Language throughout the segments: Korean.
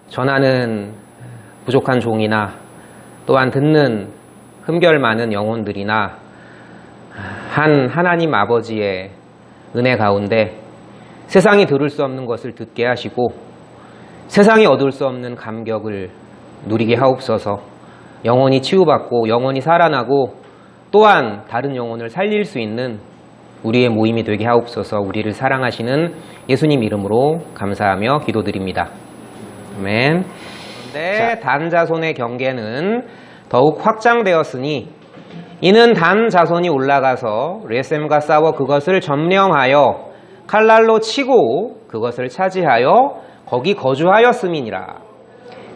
전하는 부족한 종이나 또한 듣는 흠결 많은 영혼들이나 하나님 아버지의 은혜 가운데 세상이 들을 수 없는 것을 듣게 하시고 세상이 얻을 수 없는 감격을 누리게 하옵소서. 영혼이 치유받고 영혼이 살아나고 또한 다른 영혼을 살릴 수 있는 우리의 모임이 되게 하옵소서. 우리를 사랑하시는 예수님 이름으로 감사하며 기도드립니다. 아멘. 그런데 단 자손의 경계는 더욱 확장되었으니 이는 단 자손이 올라가서 레셈과 싸워 그것을 점령하여 칼날로 치고 그것을 차지하여 거기 거주하였음이니라.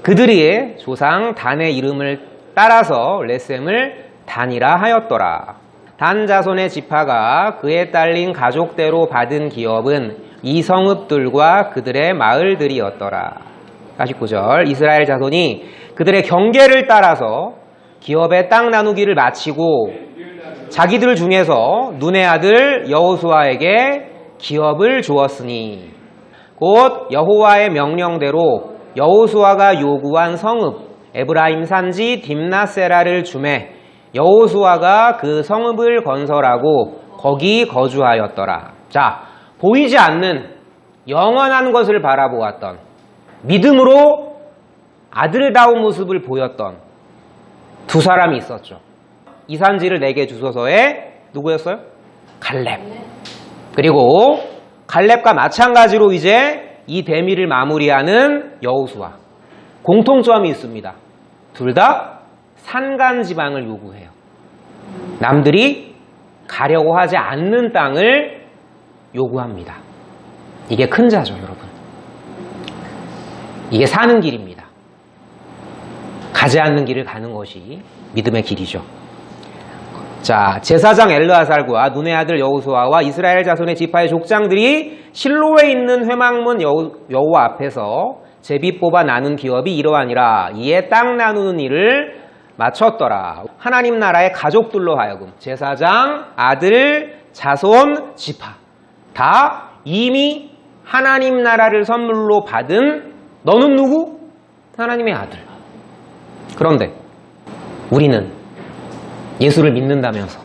그들의 조상 단의 이름을 따라서 레셈을 단이라 하였더라. 단 자손의 지파가 그에 딸린 가족대로 받은 기업은 이 성읍들과 그들의 마을들이었더라. 49절 이스라엘 자손이 그들의 경계를 따라서 기업의 땅 나누기를 마치고 자기들 중에서 눈의 아들 여호수아에게 기업을 주었으니 곧 여호와의 명령대로 여호수아가 요구한 성읍 에브라임 산지 딥나세라를 주매 여호수아가 그 성읍을 건설하고 거기 거주하였더라. 자, 보이지 않는 영원한 것을 바라보았던 믿음으로 아들다운 모습을 보였던 두 사람이 있었죠. 이 산지를 내게 주소서에 누구였어요? 갈렙. 그리고 갈렙과 마찬가지로 이제 이 대미를 마무리하는 여호수아. 공통점이 있습니다. 둘 다 산간지방을 요구해요. 남들이 가려고 하지 않는 땅을 요구합니다. 이게 큰 자죠, 여러분. 이게 사는 길입니다. 가지 않는 길을 가는 것이 믿음의 길이죠. 자, 제사장 엘르아살과 눈의 아들 여호수아와 이스라엘 자손의 지파의 족장들이 실로에 있는 회막문 여호와 앞에서 제비 뽑아 나눈 기업이 이러하니라. 이에 땅 나누는 일을 마쳤더라. 하나님 나라의 가족들로 하여금 제사장, 아들, 자손, 지파 다 이미 하나님 나라를 선물로 받은 너는 누구? 하나님의 아들. 그런데 우리는 예수를 믿는다면서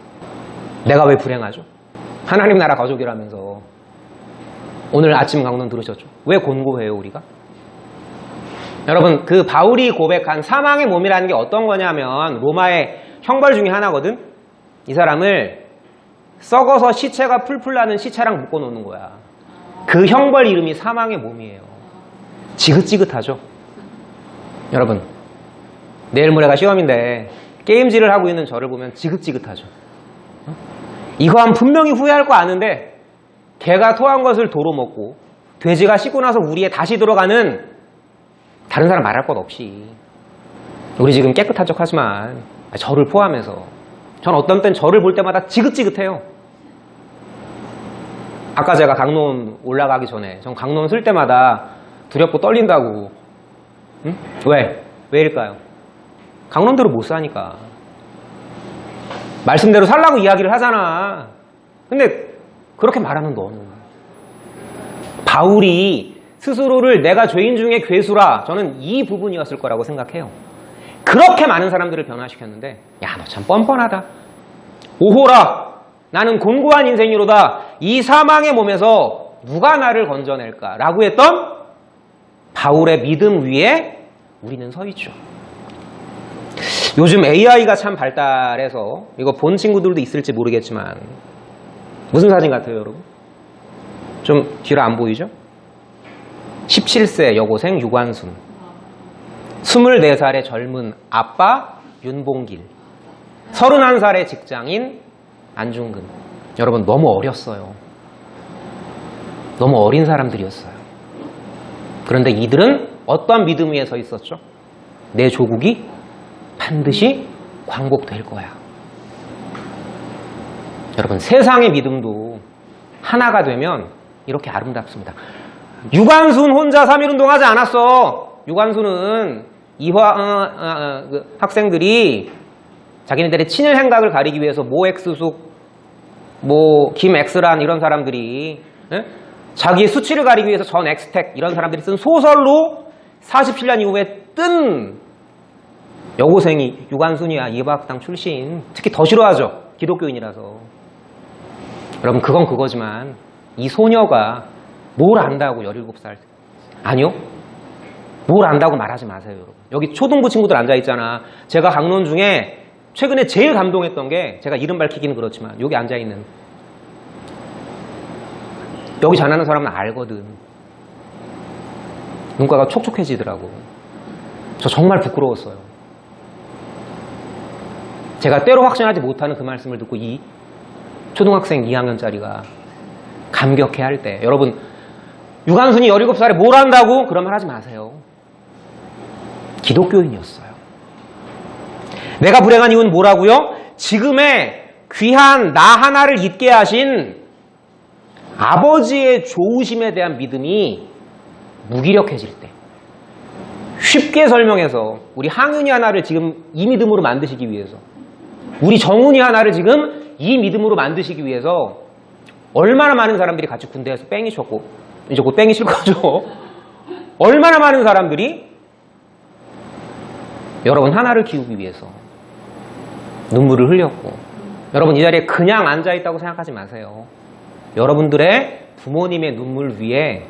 내가 왜 불행하죠? 하나님 나라 가족이라면서 오늘 아침 강론 들으셨죠? 왜 곤고해요 우리가? 여러분, 그 바울이 고백한 사망의 몸이라는 게 어떤 거냐면 로마의 형벌 중에 하나거든. 이 사람을 썩어서 시체가 풀풀 나는 시체랑 묶어놓는 거야. 그 형벌 이름이 사망의 몸이에요. 지긋지긋하죠. 여러분, 내일 모레가 시험인데 게임질을 하고 있는 저를 보면 지긋지긋하죠. 이거 하면 분명히 후회할 거 아는데 개가 토한 것을 도로 먹고 돼지가 씻고 나서 우리에 다시 들어가는 다른 사람 말할 것 없이 우리 지금 깨끗한 척 하지만 저를 포함해서 전 어떤 땐 저를 볼 때마다 지긋지긋해요. 아까 제가 강론 올라가기 전에 전 강론 쓸 때마다 두렵고 떨린다고. 응? 왜일까요? 강론대로 못 사니까. 말씀대로 살라고 이야기를 하잖아. 근데 그렇게 말하는 너는. 바울이 스스로를 내가 죄인 중에 괴수라, 저는 이 부분이었을 거라고 생각해요. 그렇게 많은 사람들을 변화시켰는데 야, 너 참 뻔뻔하다. 오호라, 나는 곤고한 인생이로다. 이 사망의 몸에서 누가 나를 건져낼까? 라고 했던 바울의 믿음 위에 우리는 서 있죠. 요즘 AI가 참 발달해서 이거 본 친구들도 있을지 모르겠지만 무슨 사진 같아요, 여러분? 좀 뒤로 안 보이죠? 17세 여고생 유관순, 24살의 젊은 아빠 윤봉길, 31살의 직장인 안중근. 여러분, 너무 어렸어요. 너무 어린 사람들이었어요. 그런데 이들은 어떤 믿음 위에 서 있었죠? 내 조국이 반드시 광복될 거야. 여러분, 세상의 믿음도 하나가 되면 이렇게 아름답습니다. 유관순 혼자 3.1운동 하지 않았어. 유관순은 학생들이 자기네들의 친일 행각을 가리기 위해서 모엑스숙, 김엑스란 이런 사람들이 자기의 수치를 가리기 위해서 전 엑스텍 이런 사람들이 쓴 소설로 47년 이후에 뜬 여고생이 유관순이야. 이해과학당 출신. 특히 더 싫어하죠. 기독교인이라서. 여러분 그건 그거지만 이 소녀가 뭘 안다고 17살. 아니요. 뭘 안다고 말하지 마세요. 여러분. 여기 초등부 친구들 앉아있잖아. 제가 강론 중에 최근에 제일 감동했던 게 제가 이름 밝히기는 그렇지만 여기 앉아있는 여기 잘하는 사람은 알거든. 눈가가 촉촉해지더라고. 저 정말 부끄러웠어요. 제가 때로 확신하지 못하는 그 말씀을 듣고 이 초등학생 2학년짜리가 감격해할 때 여러분 유관순이 17살에 뭘 한다고? 그런 말 하지 마세요. 기독교인이었어요. 내가 불행한 이유는 뭐라고요? 지금의 귀한 나 하나를 잊게 하신 아버지의 좋으심에 대한 믿음이 무기력해질 때 쉽게 설명해서 우리 항윤이 하나를 지금 이 믿음으로 만드시기 위해서 우리 정훈이 하나를 지금 이 믿음으로 만드시기 위해서 얼마나 많은 사람들이 같이 군대에서 뺑이 쳤고 이제 곧 뺑이 칠 거죠. 얼마나 많은 사람들이 여러분 하나를 키우기 위해서 눈물을 흘렸고 여러분 이 자리에 그냥 앉아있다고 생각하지 마세요. 여러분들의 부모님의 눈물 위에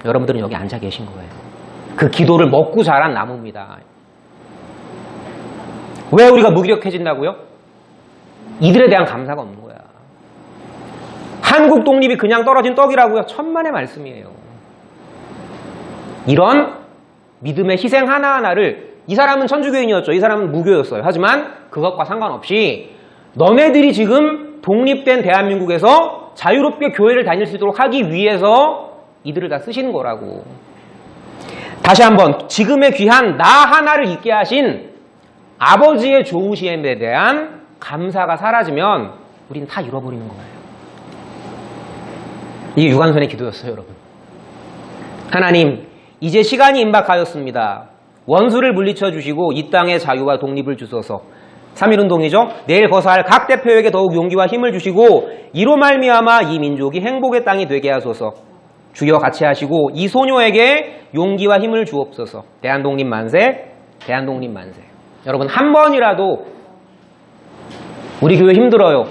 여러분들은 여기 앉아 계신 거예요. 그 기도를 먹고 자란 나무입니다. 왜 우리가 무기력해진다고요? 이들에 대한 감사가 없는 거야. 한국 독립이 그냥 떨어진 떡이라고요? 천만의 말씀이에요. 이런 믿음의 희생 하나하나를 이 사람은 천주교인이었죠. 이 사람은 무교였어요. 하지만 그것과 상관없이 너네들이 지금 독립된 대한민국에서 자유롭게 교회를 다닐 수 있도록 하기 위해서 이들을 다 쓰신 거라고. 다시 한번 지금의 귀한 나 하나를 잊게 하신 아버지의 좋으심에 대한 감사가 사라지면 우리는 다 잃어버리는 거예요. 이게 유관순의 기도였어요, 여러분. 하나님, 이제 시간이 임박하였습니다. 원수를 물리쳐 주시고 이 땅의 자유와 독립을 주소서. 3.1운동이죠. 내일 거사할 각 대표에게 더욱 용기와 힘을 주시고 이로 말미암아 이 민족이 행복의 땅이 되게 하소서. 주여 같이 하시고 이 소녀에게 용기와 힘을 주옵소서. 대한독립 만세, 대한독립 만세. 여러분 한 번이라도 우리 교회 힘들어요,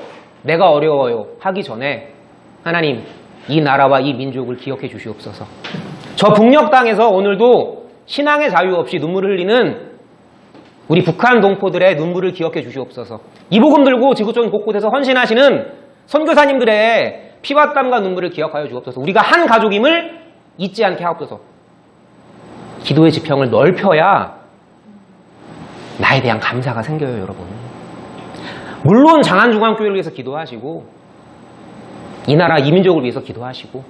내가 어려워요 하기 전에 하나님 이 나라와 이 민족을 기억해 주시옵소서. 저 북녘 땅에서 오늘도 신앙의 자유 없이 눈물을 흘리는 우리 북한 동포들의 눈물을 기억해 주시옵소서. 이 복음 들고 지구촌 곳곳에서 헌신하시는 선교사님들의 피와 땀과 눈물을 기억하여 주옵소서. 우리가 한 가족임을 잊지 않게 하옵소서. 기도의 지평을 넓혀야 나에 대한 감사가 생겨요, 여러분. 물론 장안중앙교회를 위해서 기도하시고 이 나라 이 민족을 위해서 기도하시고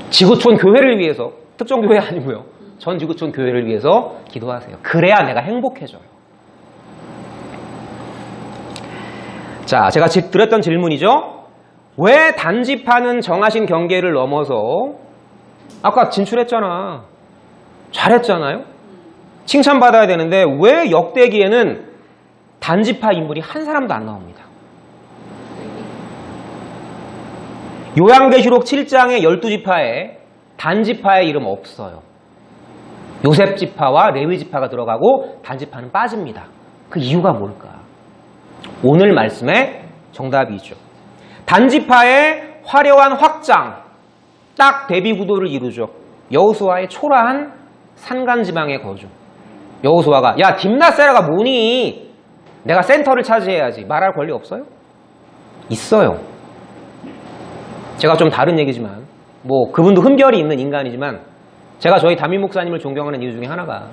지구촌 교회를 위해서, 특정 교회 아니고요, 전 지구촌 교회를 위해서 기도하세요. 그래야 내가 행복해져요. 자, 제가 드렸던 질문이죠. 왜 단지파는 정하신 경계를 넘어서 아까 진출했잖아, 잘했잖아요, 칭찬받아야 되는데 왜 역대기에는 단지파 인물이 한 사람도 안 나옵니다. 요한계시록 7장의 12지파에 단지파의 이름 없어요. 요셉지파와 레위지파가 들어가고 단지파는 빠집니다. 그 이유가 뭘까? 오늘 말씀의 정답이죠. 단지파의 화려한 확장, 딱 대비구도를 이루죠. 여호수아의 초라한 산간지방의 거주. 여호수아가 야 딥나세라가 뭐니? 내가 센터를 차지해야지 말할 권리 없어요? 있어요. 제가 좀 다른 얘기지만 뭐 그분도 흠결이 있는 인간이지만 제가 저희 담임 목사님을 존경하는 이유 중에 하나가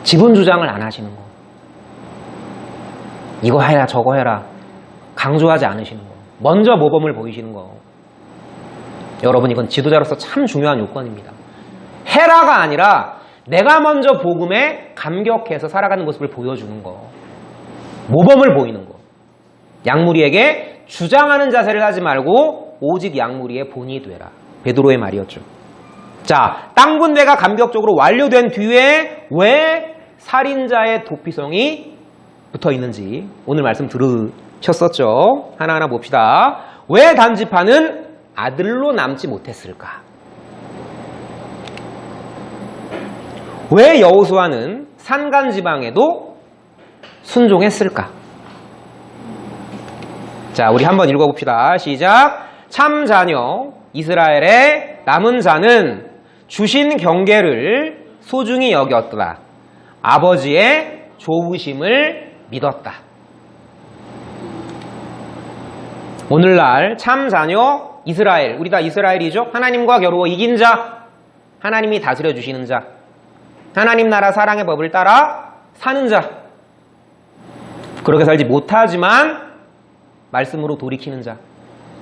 지분 주장을 안 하시는 거, 이거 해라 저거 해라 강조하지 않으시는 거, 먼저 모범을 보이시는 거. 여러분 이건 지도자로서 참 중요한 요건입니다. 해라가 아니라 내가 먼저 복음에 감격해서 살아가는 모습을 보여주는 거, 모범을 보이는 거. 양무리에게 주장하는 자세를 하지 말고 오직 양무리의 본이 되라. 베드로의 말이었죠. 자, 땅 분배가 감격적으로 완료된 뒤에 왜 살인자의 도피성이 붙어 있는지 오늘 말씀 들으셨었죠. 하나하나 봅시다. 왜 단지파는 아들로 남지 못했을까? 왜 여호수아는 산간지방에도 순종했을까? 자, 우리 한번 읽어봅시다. 시작. 참 자녀 이스라엘의 남은 자는 주신 경계를 소중히 여겼더라. 아버지의 좋으심을 믿었다. 오늘날 참 자녀 이스라엘, 우리 다 이스라엘이죠. 하나님과 겨루어 이긴 자, 하나님이 다스려 주시는 자, 하나님 나라 사랑의 법을 따라 사는 자, 그렇게 살지 못하지만 말씀으로 돌이키는 자.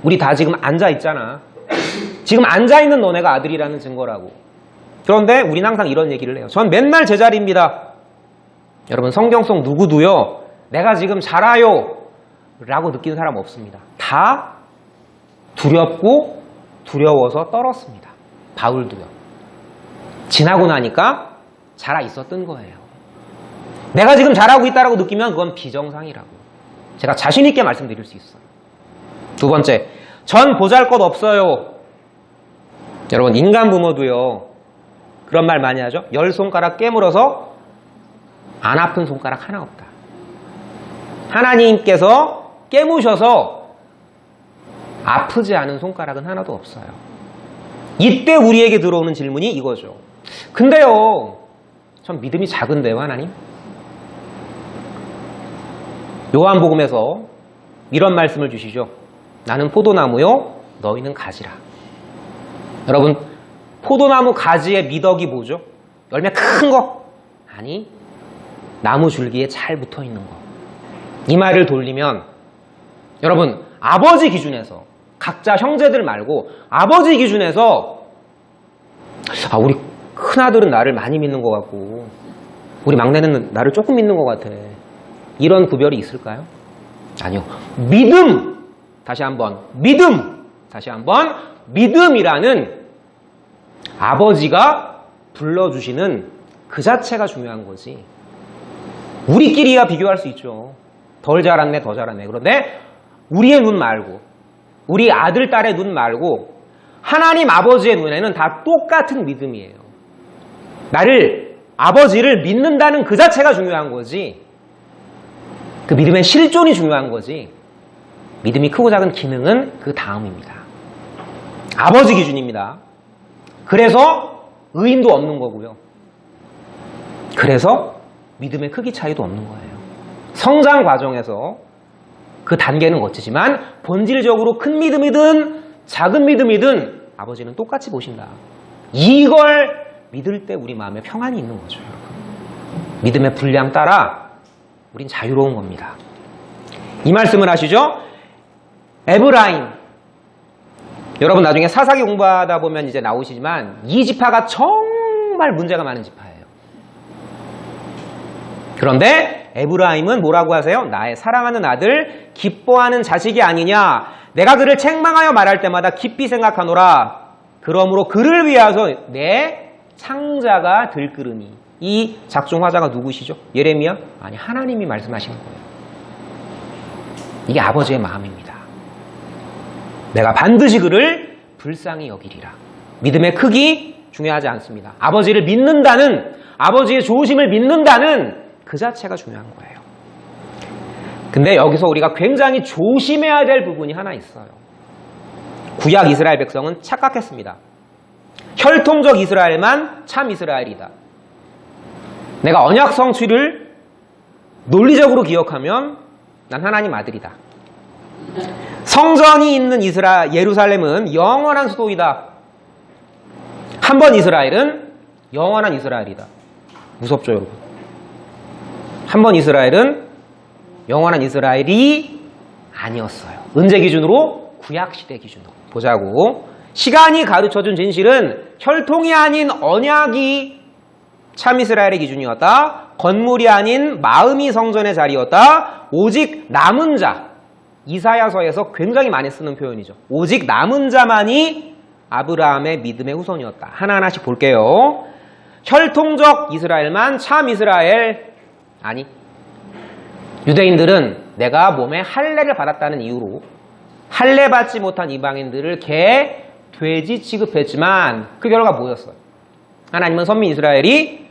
우리 다 지금 앉아 있잖아. 지금 앉아 있는 너네가 아들이라는 증거라고. 그런데 우린 항상 이런 얘기를 해요. 전 맨날 제자리입니다. 여러분, 성경 속 누구도요, 내가 지금 잘아요 라고 느끼는 사람 없습니다. 다 두렵고 두려워서 떨었습니다. 바울도요. 지나고 나니까 자라 있었던 거예요. 내가 지금 잘하고 있다고 느끼면 그건 비정상이라고 제가 자신 있게 말씀드릴 수 있어요. 두 번째, 전 보잘것 없어요. 여러분, 인간 부모도요 그런 말 많이 하죠. 10손가락 깨물어서 안 아픈 손가락 하나 없다. 하나님께서 깨무셔서 아프지 않은 손가락은 하나도 없어요. 이때 우리에게 들어오는 질문이 이거죠. 근데요, 전 믿음이 작은데요, 하나님? 요한복음에서 이런 말씀을 주시죠. 나는 포도나무요, 너희는 가지라. 여러분, 포도나무 가지의 미덕이 뭐죠? 열매 큰 거? 아니, 나무 줄기에 잘 붙어있는 거. 이 말을 돌리면 여러분, 아버지 기준에서, 각자 형제들 말고 아버지 기준에서 우리 큰아들은 나를 많이 믿는 것 같고 우리 막내는 나를 조금 믿는 것 같아. 이런 구별이 있을까요? 아니요. 믿음! 다시 한번 믿음이라는 아버지가 불러주시는 그 자체가 중요한 거지. 우리끼리야 비교할 수 있죠. 덜 자랐네, 더 자랐네. 그런데 우리의 눈 말고, 우리 아들, 딸의 눈 말고 하나님 아버지의 눈에는 다 똑같은 믿음이에요. 아버지를 믿는다는 그 자체가 중요한 거지, 그 믿음의 실존이 중요한 거지, 믿음이 크고 작은 기능은 그 다음입니다. 아버지 기준입니다. 그래서 의인도 없는 거고요. 그래서 믿음의 크기 차이도 없는 거예요. 성장 과정에서 그 단계는 거치지만 본질적으로 큰 믿음이든 작은 믿음이든 아버지는 똑같이 보신다. 이걸 믿을 때 우리 마음에 평안이 있는 거죠, 여러분. 믿음의 분량 따라 우린 자유로운 겁니다. 이 말씀을 하시죠. 에브라임. 여러분, 나중에 사사기 공부하다 보면 이제 나오시지만 이 지파가 정말 문제가 많은 지파예요. 그런데 에브라임은 뭐라고 하세요? 나의 사랑하는 아들, 기뻐하는 자식이 아니냐. 내가 그를 책망하여 말할 때마다 깊이 생각하노라. 그러므로 그를 위하여 내 창자가 들끓으니. 이 작중 화자가 누구시죠? 예레미야? 아니, 하나님이 말씀하시는 거예요. 이게 아버지의 마음입니다. 내가 반드시 그를 불쌍히 여기리라. 믿음의 크기 중요하지 않습니다. 아버지를 믿는다는, 아버지의 좋으심을 믿는다는 그 자체가 중요한 거예요. 근데 여기서 우리가 굉장히 조심해야 될 부분이 하나 있어요. 구약 이스라엘 백성은 착각했습니다. 혈통적 이스라엘만 참 이스라엘이다. 내가 언약 성취를 논리적으로 기억하면 난 하나님 아들이다. 성전이 있는 예루살렘은 영원한 수도이다. 한 번 이스라엘은 영원한 이스라엘이다. 무섭죠, 여러분? 한 번 이스라엘은 영원한 이스라엘이 아니었어요. 언제 기준으로? 구약시대 기준으로. 보자고. 시간이 가르쳐준 진실은 혈통이 아닌 언약이 참 이스라엘의 기준이었다. 건물이 아닌 마음이 성전의 자리였다. 오직 남은 자. 이사야서에서 굉장히 많이 쓰는 표현이죠. 오직 남은 자만이 아브라함의 믿음의 후손이었다. 하나하나씩 볼게요. 혈통적 이스라엘만 참 이스라엘. 아니, 유대인들은 내가 몸에 할례를 받았다는 이유로 할례 받지 못한 이방인들을 개, 돼지 취급했지만 그 결과 뭐였어요? 하나님은 선민 이스라엘이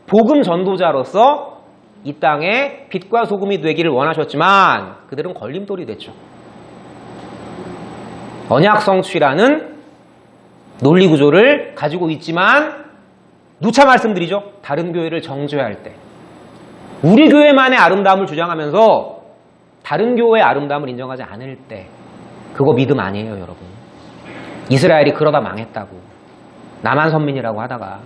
복음 전도자로서 이 땅에 빛과 소금이 되기를 원하셨지만 그들은 걸림돌이 됐죠. 언약 성취라는 논리 구조를 가지고 있지만 누차 말씀드리죠. 다른 교회를 정죄할 때 우리 교회만의 아름다움을 주장하면서 다른 교회의 아름다움을 인정하지 않을 때 그거 믿음 아니에요, 여러분. 이스라엘이 그러다 망했다고. 나만 선민이라고 하다가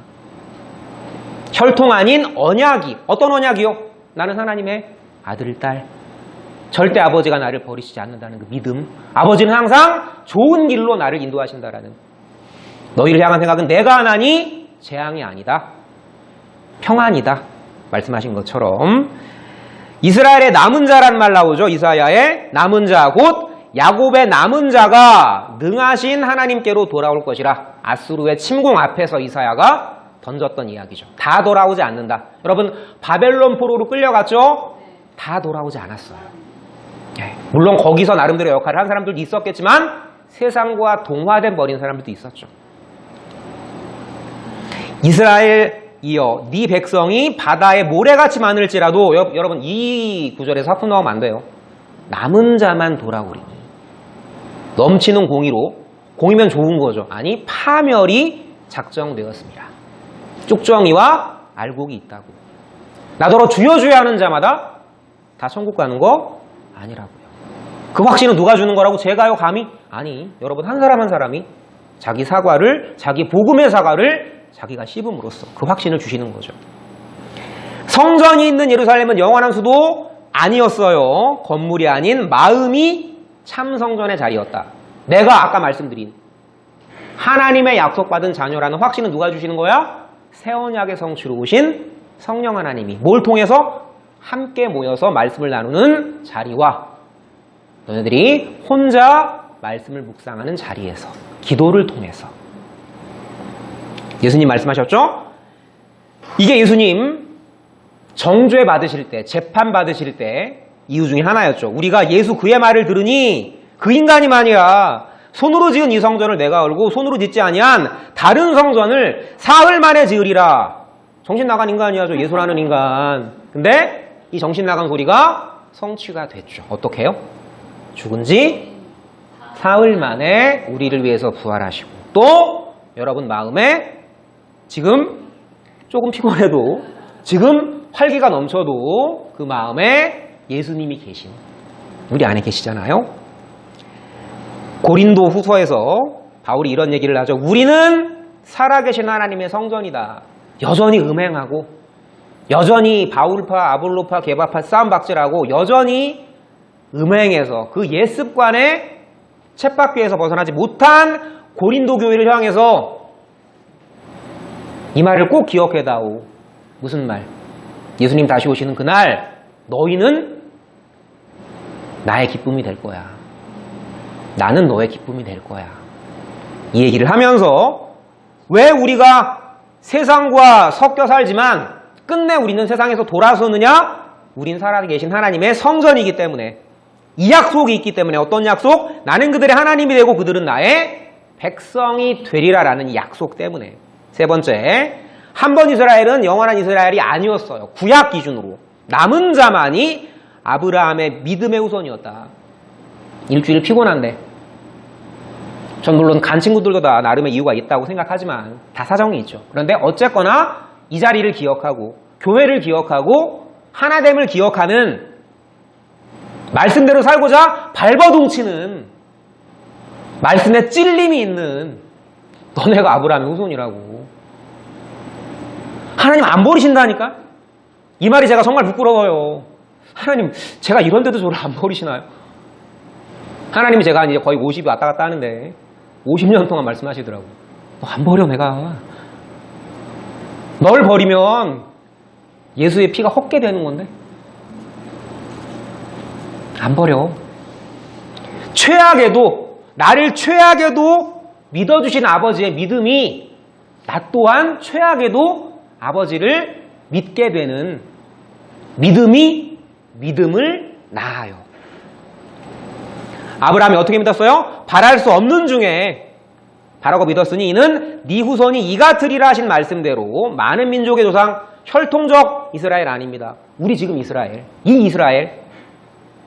혈통 아닌 언약이, 어떤 언약이요? 나는 하나님의 아들, 딸. 절대 아버지가 나를 버리시지 않는다는 그 믿음. 아버지는 항상 좋은 길로 나를 인도하신다라는. 너희를 향한 생각은 내가 하나니 재앙이 아니다. 평안이다. 말씀하신 것처럼 이스라엘의 남은 자란 말 나오죠. 이사야의 남은 자, 곧 야곱의 남은 자가 능하신 하나님께로 돌아올 것이라. 아수르의 침공 앞에서 이사야가 던졌던 이야기죠. 다 돌아오지 않는다. 여러분, 바벨론 포로로 끌려갔죠? 다 돌아오지 않았어요. 물론 거기서 나름대로 역할을 한 사람들도 있었겠지만 세상과 동화된 버린 사람들도 있었죠. 이스라엘이여 네 백성이 바다에 모래같이 많을지라도, 여러분 이 구절에서 하품 나오면 안 돼요. 남은 자만 돌아오리니. 넘치는 공의로, 공이면 좋은 거죠. 아니, 파멸이 작정되었습니다. 쪽정이와 알곡이 있다고. 나더러 주여 주여 하는 자마다 다 천국 가는 거 아니라고요. 그 확신은 누가 주는 거라고? 제가요, 감히? 아니, 여러분 한 사람 한 사람이 자기 사과를, 자기 복음의 사과를 자기가 씹음으로써 그 확신을 주시는 거죠. 성전이 있는 예루살렘은 영원한 수도 아니었어요. 건물이 아닌 마음이 참 성전의 자리였다. 내가 아까 말씀드린 하나님의 약속받은 자녀라는 확신은 누가 주시는 거야? 새 언약의 성취로 오신 성령 하나님이. 뭘 통해서? 함께 모여서 말씀을 나누는 자리와 너네들이 혼자 말씀을 묵상하는 자리에서, 기도를 통해서. 예수님 말씀하셨죠? 이게 예수님 정죄 받으실 때, 재판 받으실 때 이유 중에 하나였죠. 우리가 예수 그의 말을 들으니 그 인간이 말이야, 손으로 지은 이 성전을 내가 얼고 손으로 짓지 아니한 다른 성전을 사흘 만에 지으리라. 정신 나간 인간이야죠, 예수라는 인간. 근데 이 정신 나간 소리가 성취가 됐죠. 어떻게 해요? 죽은 지 사흘 만에 우리를 위해서 부활하시고, 또 여러분 마음에 지금 조금 피곤해도, 지금 활기가 넘쳐도 그 마음에 예수님이 계신, 우리 안에 계시잖아요. 고린도 후서에서 바울이 이런 얘기를 하죠. 우리는 살아계신 하나님의 성전이다. 여전히 음행하고, 여전히 바울파, 아볼로파, 게바파 싸움박질하고, 여전히 음행해서 그 옛 습관에 쳇바퀴에서 벗어나지 못한 고린도 교회를 향해서 이 말을 꼭 기억해다오. 무슨 말? 예수님 다시 오시는 그날 너희는 나의 기쁨이 될 거야. 나는 너의 기쁨이 될 거야. 이 얘기를 하면서 왜 우리가 세상과 섞여 살지만 끝내 우리는 세상에서 돌아서느냐? 우린 살아계신 하나님의 성전이기 때문에, 이 약속이 있기 때문에. 어떤 약속? 나는 그들의 하나님이 되고 그들은 나의 백성이 되리라라는 약속 때문에. 세 번째, 한 번 이스라엘은 영원한 이스라엘이 아니었어요. 구약 기준으로 남은 자만이 아브라함의 믿음의 후손이었다. 일주일 피곤한데, 전 물론 간 친구들도 다 나름의 이유가 있다고 생각하지만 다 사정이 있죠. 그런데 어쨌거나 이 자리를 기억하고 교회를 기억하고 하나됨을 기억하는, 말씀대로 살고자 발버둥치는, 말씀에 찔림이 있는, 너네가 아브라함의 후손이라고. 하나님 안 버리신다니까? 이 말이 제가 정말 부끄러워요. 하나님, 제가 이런데도 저를 안 버리시나요? 하나님이, 제가 이제 거의 50이 왔다 갔다 하는데 50년 동안 말씀하시더라고. 너 안 버려, 내가. 널 버리면 예수의 피가 헛게 되는 건데. 안 버려. 최악에도, 나를 최악에도 믿어주신 아버지의 믿음이 나 또한 최악에도 아버지를 믿게 되는 믿음이 믿음을 낳아요. 아브라함이 어떻게 믿었어요? 바랄 수 없는 중에 바라고 믿었으니 이는 네 후손이 이 같으리라 하신 말씀대로 많은 민족의 조상 혈통적 이스라엘 아닙니다. 우리 지금 이스라엘, 이 이스라엘,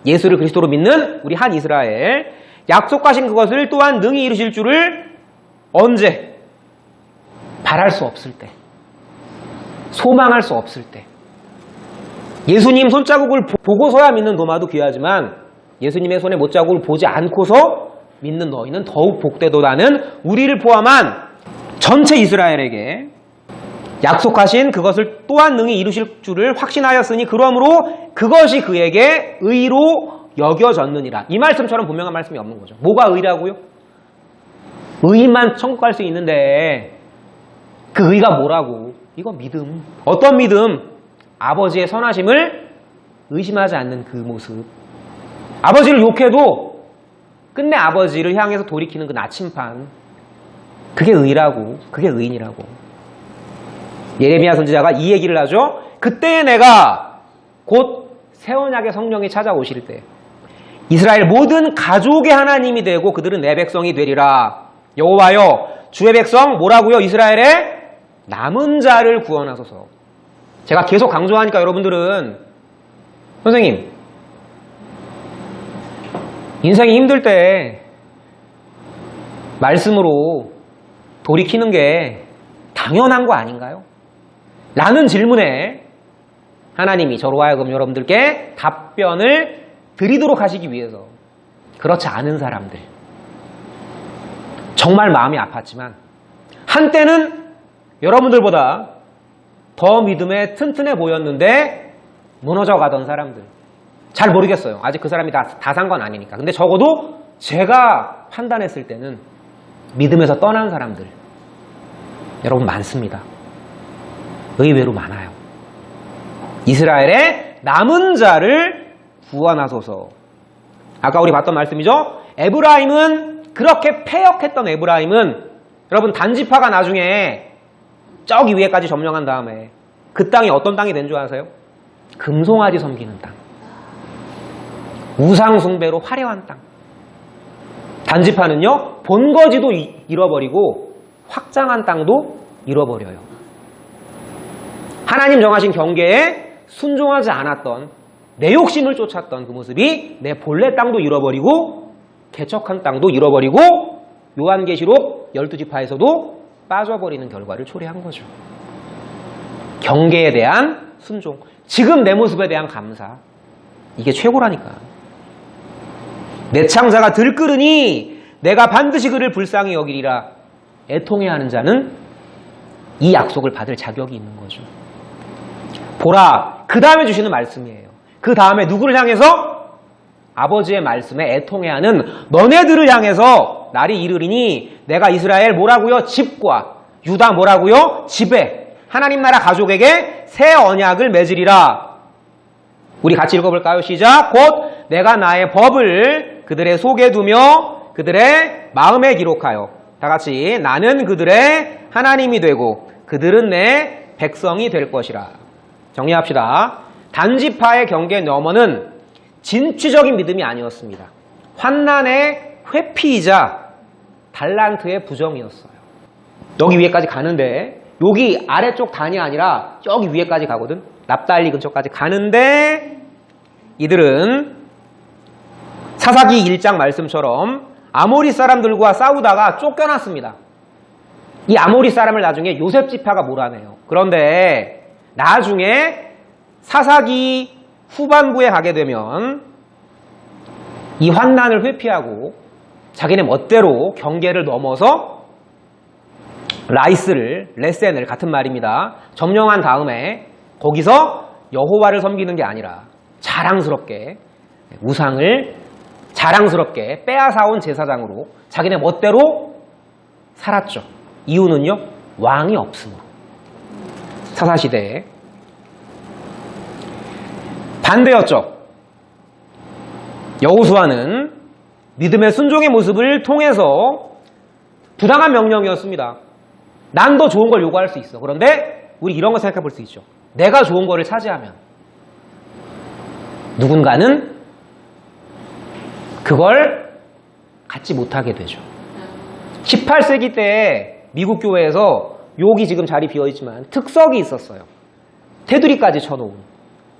예수를 그리스도로 믿는 우리 한 이스라엘, 약속하신 그것을 또한 능히 이루실 줄을 언제? 바랄 수 없을 때, 소망할 수 없을 때. 예수님 손자국을 보고서야 믿는 도마도 귀하지만 예수님의 손에 못자국을 보지 않고서 믿는 너희는 더욱 복되도다는 우리를 포함한 전체 이스라엘에게 약속하신 그것을 또한 능히 이루실 줄을 확신하였으니 그러므로 그것이 그에게 의로 여겨졌느니라. 이 말씀처럼 분명한 말씀이 없는 거죠. 뭐가 의라고요? 의만 천국 갈 수 있는데 그 의가 뭐라고? 이거 믿음. 어떤 믿음? 아버지의 선하심을 의심하지 않는 그 모습. 아버지를 욕해도 끝내 아버지를 향해서 돌이키는 그 나침판. 그게 의라고. 그게 의인이라고. 예레미야 선지자가 이 얘기를 하죠. 그때에 내가 곧 새 언약의 성령이 찾아오실 때 이스라엘 모든 가족의 하나님이 되고 그들은 내 백성이 되리라. 여호와여 주의 백성 뭐라고요? 이스라엘의 남은 자를 구원하소서. 제가 계속 강조하니까 여러분들은 선생님 인생이 힘들 때 말씀으로 돌이키는 게 당연한 거 아닌가요? 라는 질문에 하나님이 저로 하여금 여러분들께 답변을 드리도록 하시기 위해서 그렇지 않은 사람들, 정말 마음이 아팠지만 한때는 여러분들보다 더 믿음에 튼튼해 보였는데 무너져 가던 사람들, 잘 모르겠어요. 아직 그 사람이 다 산 건 아니니까. 근데 적어도 제가 판단했을 때는 믿음에서 떠난 사람들 여러분 많습니다. 의외로 많아요. 이스라엘의 남은 자를 구원하소서. 아까 우리 봤던 말씀이죠. 에브라임은 그렇게 패역했던 에브라임은 여러분 단지파가 나중에 저기 위에까지 점령한 다음에 그 땅이 어떤 땅이 된 줄 아세요? 금송아지 섬기는 땅. 우상 숭배로 화려한 땅. 단지파는요 본거지도 잃어버리고 확장한 땅도 잃어버려요. 하나님 정하신 경계에 순종하지 않았던 내 욕심을 쫓았던 그 모습이 내 본래 땅도 잃어버리고 개척한 땅도 잃어버리고 요한계시록 12지파에서도 빠져버리는 결과를 초래한 거죠. 경계에 대한 순종, 지금 내 모습에 대한 감사, 이게 최고라니까. 내 창자가 들끓으니 내가 반드시 그를 불쌍히 여기리라. 애통해하는 자는 이 약속을 받을 자격이 있는 거죠. 보라, 그 다음에 주시는 말씀이에요. 그 다음에 누구를 향해서? 아버지의 말씀에 애통해하는 너네들을 향해서 날이 이르리니 내가 이스라엘 뭐라고요? 집과 유다 뭐라고요? 집에 하나님 나라 가족에게 새 언약을 맺으리라. 우리 같이 읽어볼까요? 시작. 곧 내가 나의 법을 그들의 속에 두며 그들의 마음에 기록하여 다 같이 나는 그들의 하나님이 되고 그들은 내 백성이 될 것이라. 정리합시다. 단지파의 경계 너머는 진취적인 믿음이 아니었습니다. 환난의 회피이자 달란트의 부정이었어요. 여기 위에까지 가는데 여기 아래쪽 단이 아니라 여기 위에까지 가거든. 납달리 근처까지 가는데 이들은 사사기 1장 말씀처럼 아모리 사람들과 싸우다가 쫓겨났습니다. 이 아모리 사람을 나중에 요셉 지파가 몰아내요. 그런데 나중에 사사기 후반부에 가게 되면 이 환난을 회피하고 자기네 멋대로 경계를 넘어서 레센을 같은 말입니다. 점령한 다음에 거기서 여호와를 섬기는 게 아니라 자랑스럽게 우상을 자랑스럽게 빼앗아온 제사장으로 자기네 멋대로 살았죠. 이유는요, 왕이 없으므로. 사사시대에 반대였죠. 여호수아는 믿음의 순종의 모습을 통해서 부당한 명령이었습니다. 난 더 좋은 걸 요구할 수 있어. 그런데 우리 이런 거 생각해 볼 수 있죠. 내가 좋은 거를 차지하면 누군가는 그걸 갖지 못하게 되죠. 18세기 때 미국 교회에서 여기 지금 자리 비어있지만 특석이 있었어요. 테두리까지 쳐놓은,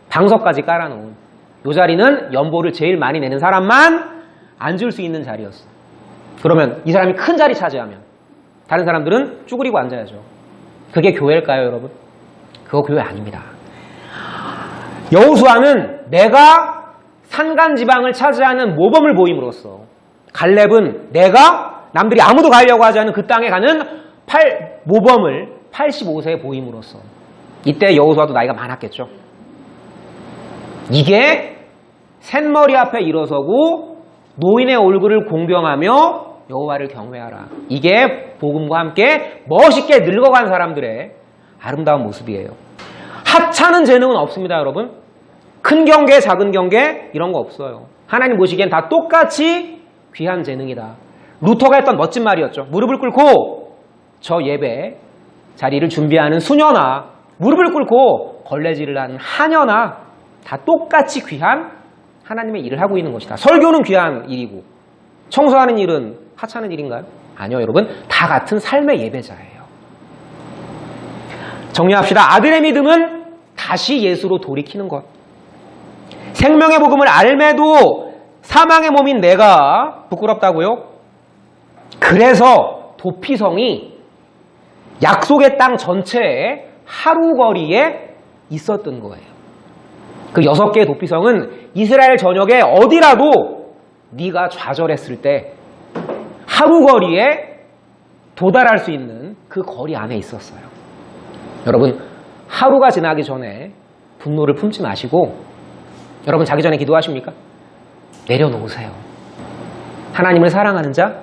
방석까지 깔아놓은 이 자리는 연보를 제일 많이 내는 사람만 앉을 수 있는 자리였어. 그러면 이 사람이 큰 자리 차지하면 다른 사람들은 쭈그리고 앉아야죠. 그게 교회일까요, 여러분? 그거 교회 아닙니다. 여호수아는 내가 산간지방을 차지하는 모범을 보임으로써, 갈렙은 내가 남들이 아무도 가려고 하지 않은 그 땅에 가는 모범을 85세에 보임으로써, 이때 여호수아도 나이가 많았겠죠. 이게 샛머리 앞에 일어서고 노인의 얼굴을 공경하며 여호와를 경외하라. 이게 복음과 함께 멋있게 늙어간 사람들의 아름다운 모습이에요. 하찮은 재능은 없습니다, 여러분. 큰 경계, 작은 경계 이런 거 없어요. 하나님 보시기엔 다 똑같이 귀한 재능이다. 루터가 했던 멋진 말이었죠. 무릎을 꿇고 저 예배 자리를 준비하는 수녀나 무릎을 꿇고 걸레질을 하는 하녀나 다 똑같이 귀한 하나님의 일을 하고 있는 것이다. 설교는 귀한 일이고 청소하는 일은 하찮은 일인가요? 아니요, 여러분. 다 같은 삶의 예배자예요. 정리합시다. 아들의 믿음은 다시 예수로 돌이키는 것. 생명의 복음을 알매도 사망의 몸인 내가 부끄럽다고요? 그래서 도피성이 약속의 땅 전체에 하루 거리에 있었던 거예요. 그 6개의 도피성은 이스라엘 전역에 어디라도 네가 좌절했을 때 하루 거리에 도달할 수 있는 그 거리 안에 있었어요. 여러분, 하루가 지나기 전에 분노를 품지 마시고, 여러분 자기 전에 기도하십니까? 내려놓으세요. 하나님을 사랑하는 자,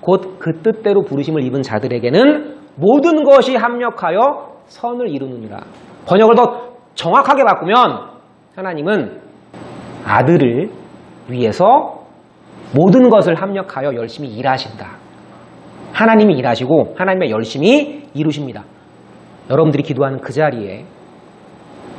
곧 그 뜻대로 부르심을 입은 자들에게는 모든 것이 합력하여 선을 이루느니라. 번역을 더 정확하게 바꾸면 하나님은 아들을 위해서 모든 것을 합력하여 열심히 일하신다. 하나님이 일하시고 하나님의 열심히 이루십니다. 여러분들이 기도하는 그 자리에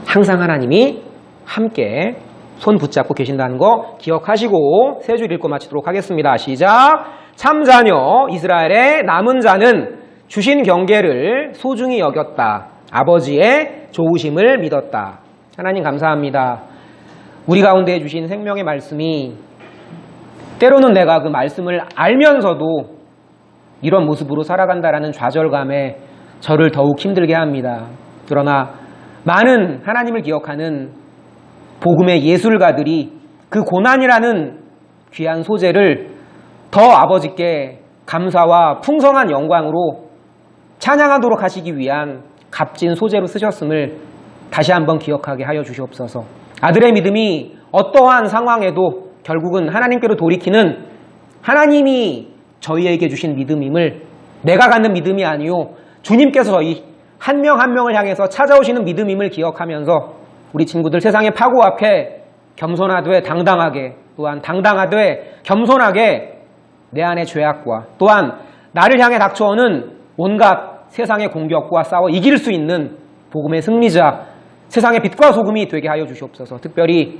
항상 하나님이 함께 손 붙잡고 계신다는 거 기억하시고 세 줄 읽고 마치도록 하겠습니다. 시작. 참자녀 이스라엘의 남은 자는 주신 경계를 소중히 여겼다. 아버지의 좋으심을 믿었다. 하나님 감사합니다. 우리 가운데 주신 생명의 말씀이 때로는 내가 그 말씀을 알면서도 이런 모습으로 살아간다라는 좌절감에 저를 더욱 힘들게 합니다. 그러나 많은 하나님을 기억하는 복음의 예술가들이 그 고난이라는 귀한 소재를 더 아버지께 감사와 풍성한 영광으로 찬양하도록 하시기 위한 값진 소재로 쓰셨음을 다시 한번 기억하게 하여 주시옵소서. 아들의 믿음이 어떠한 상황에도 결국은 하나님께로 돌이키는 하나님이 저희에게 주신 믿음임을, 내가 갖는 믿음이 아니요 주님께서 저희 한 명 한 명을 향해서 찾아오시는 믿음임을 기억하면서 우리 친구들 세상의 파고 앞에 겸손하되 당당하게, 또한 당당하되 겸손하게 내 안의 죄악과 또한 나를 향해 닥쳐오는 온갖 세상의 공격과 싸워 이길 수 있는 복음의 승리자, 세상의 빛과 소금이 되게 하여 주시옵소서. 특별히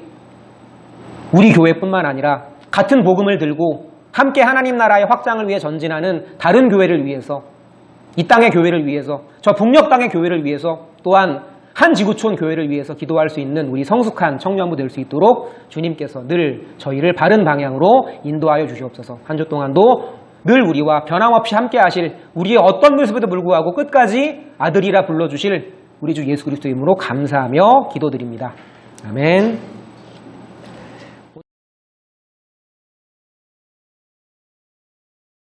우리 교회뿐만 아니라 같은 복음을 들고 함께 하나님 나라의 확장을 위해 전진하는 다른 교회를 위해서, 이 땅의 교회를 위해서, 저 북녘 땅의 교회를 위해서, 또한 한 지구촌 교회를 위해서 기도할 수 있는 우리 성숙한 청년부 될 수 있도록 주님께서 늘 저희를 바른 방향으로 인도하여 주시옵소서. 한 주 동안도 늘 우리와 변함없이 함께 하실, 우리의 어떤 모습에도 불구하고 끝까지 아들이라 불러주실 우리 주 예수 그리스도 이름으로 감사하며 기도드립니다. 아멘.